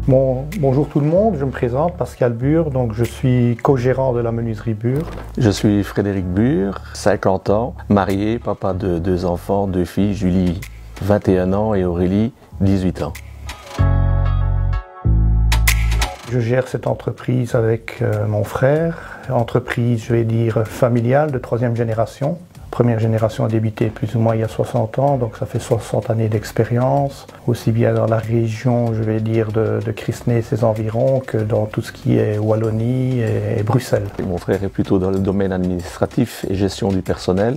Bonjour tout le monde, je me présente, Pascal Bure, donc je suis co-gérant de la menuiserie Bure. Je suis Frédéric Bure, 50 ans, marié, papa de 2 enfants, 2 filles, Julie 21 ans et Aurélie 18 ans. Je gère cette entreprise avec mon frère, entreprise je vais dire familiale de 3e génération. Première génération a débuté plus ou moins il y a 60 ans, donc ça fait 60 années d'expérience, aussi bien dans la région, je vais dire, de Crisnay et ses environs, que dans tout ce qui est Wallonie et Bruxelles. Mon frère est plutôt dans le domaine administratif et gestion du personnel,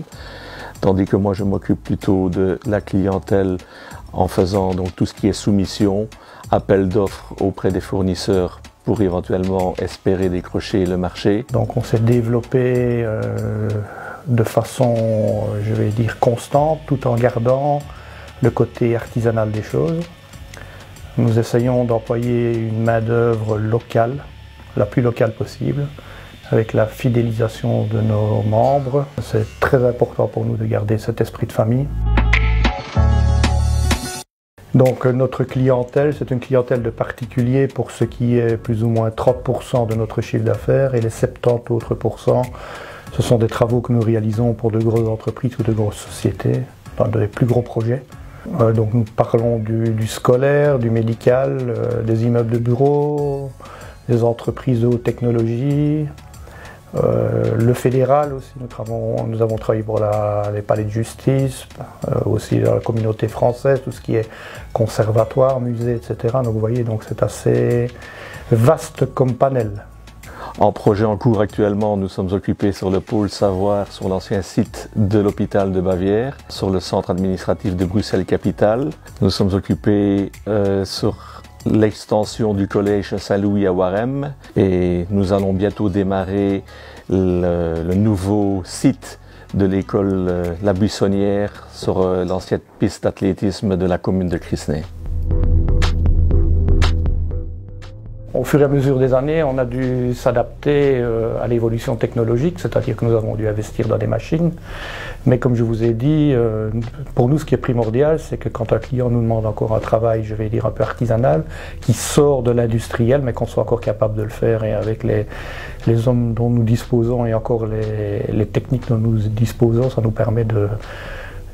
tandis que moi je m'occupe plutôt de la clientèle en faisant donc tout ce qui est soumission, appel d'offres auprès des fournisseurs pour éventuellement espérer décrocher le marché. Donc on s'est développé de façon, je vais dire, constante, tout en gardant le côté artisanal des choses. Nous essayons d'employer une main-d'œuvre locale, la plus locale possible, avec la fidélisation de nos membres. C'est très important pour nous de garder cet esprit de famille. Donc notre clientèle, c'est une clientèle de particuliers pour ce qui est plus ou moins 30% de notre chiffre d'affaires, et les 70 autres pourcents, ce sont des travaux que nous réalisons pour de grosses entreprises ou de grosses sociétés, dans des plus gros projets. Donc nous parlons du scolaire, du médical, des immeubles de bureaux, des entreprises de haute technologie, le fédéral aussi. Nous avons travaillé pour les palais de justice, aussi dans la communauté française, tout ce qui est conservatoire, musée, etc. Donc vous voyez, donc c'est assez vaste comme panel. En projet en cours actuellement, nous sommes occupés sur le pôle savoir sur l'ancien site de l'hôpital de Bavière, sur le centre administratif de Bruxelles-Capitale. Nous sommes occupés sur l'extension du collège Saint-Louis à Warem, et nous allons bientôt démarrer le nouveau site de l'école La Buissonnière sur l'ancienne piste d'athlétisme de la commune de Crisnay. Au fur et à mesure des années, on a dû s'adapter à l'évolution technologique, c'est-à-dire que nous avons dû investir dans des machines. Mais comme je vous ai dit, pour nous, ce qui est primordial, c'est que quand un client nous demande encore un travail, je vais dire un peu artisanal, qui sort de l'industriel, mais qu'on soit encore capable de le faire, et avec les hommes dont nous disposons et encore les techniques dont nous disposons, ça nous permet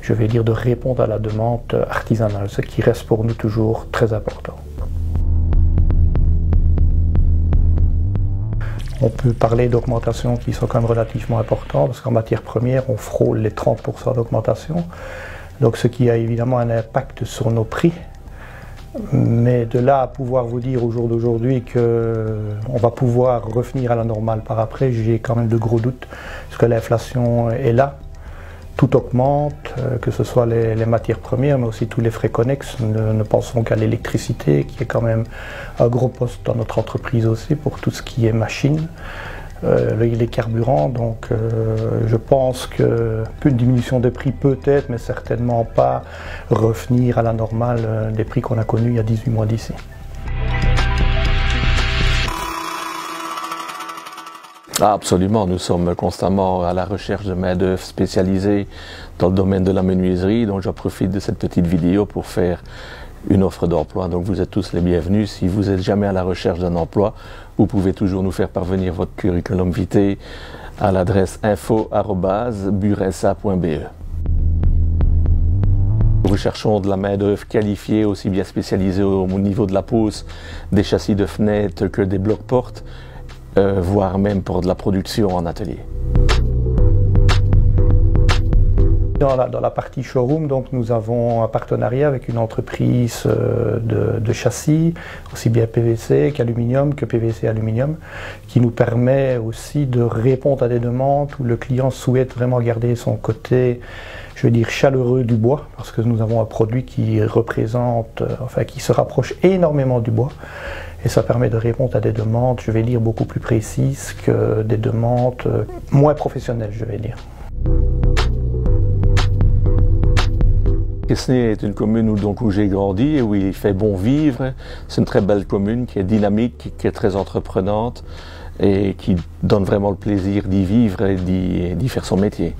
je vais dire, de répondre à la demande artisanale, ce qui reste pour nous toujours très important. On peut parler d'augmentations qui sont quand même relativement importantes, parce qu'en matière première, on frôle les 30% d'augmentation. Donc ce qui a évidemment un impact sur nos prix. Mais de là à pouvoir vous dire au jour d'aujourd'hui qu'on va pouvoir revenir à la normale par après, j'ai quand même de gros doutes, parce que l'inflation est là. Tout augmente, que ce soit les matières premières, mais aussi tous les frais connexes. Ne pensons qu'à l'électricité, qui est quand même un gros poste dans notre entreprise aussi, pour tout ce qui est machine, les carburants. Donc je pense qu'une diminution des prix peut-être, mais certainement pas revenir à la normale des prix qu'on a connus il y a 18 mois d'ici. Ah, absolument, nous sommes constamment à la recherche de main-d'œuvre spécialisée dans le domaine de la menuiserie, donc j'en profite de cette petite vidéo pour faire une offre d'emploi. Donc vous êtes tous les bienvenus. Si vous n'êtes jamais à la recherche d'un emploi, vous pouvez toujours nous faire parvenir votre curriculum vitae à l'adresse info@buresa.be. Nous cherchons de la main-d'œuvre qualifiée, aussi bien spécialisée au niveau de la pose des châssis de fenêtres que des blocs-portes, voire même pour de la production en atelier. Dans la partie showroom, donc, nous avons un partenariat avec une entreprise de châssis, aussi bien PVC qu'aluminium, que PVC aluminium, qui nous permet aussi de répondre à des demandes où le client souhaite vraiment garder son côté, je veux dire, chaleureux du bois, parce que nous avons un produit qui représente, qui se rapproche énormément du bois. Et ça permet de répondre à des demandes, je vais dire, beaucoup plus précises que des demandes moins professionnelles, je vais dire. Crisnay est une commune où j'ai grandi et où il fait bon vivre. C'est une très belle commune qui est dynamique, qui est très entreprenante et qui donne vraiment le plaisir d'y vivre et d'y faire son métier.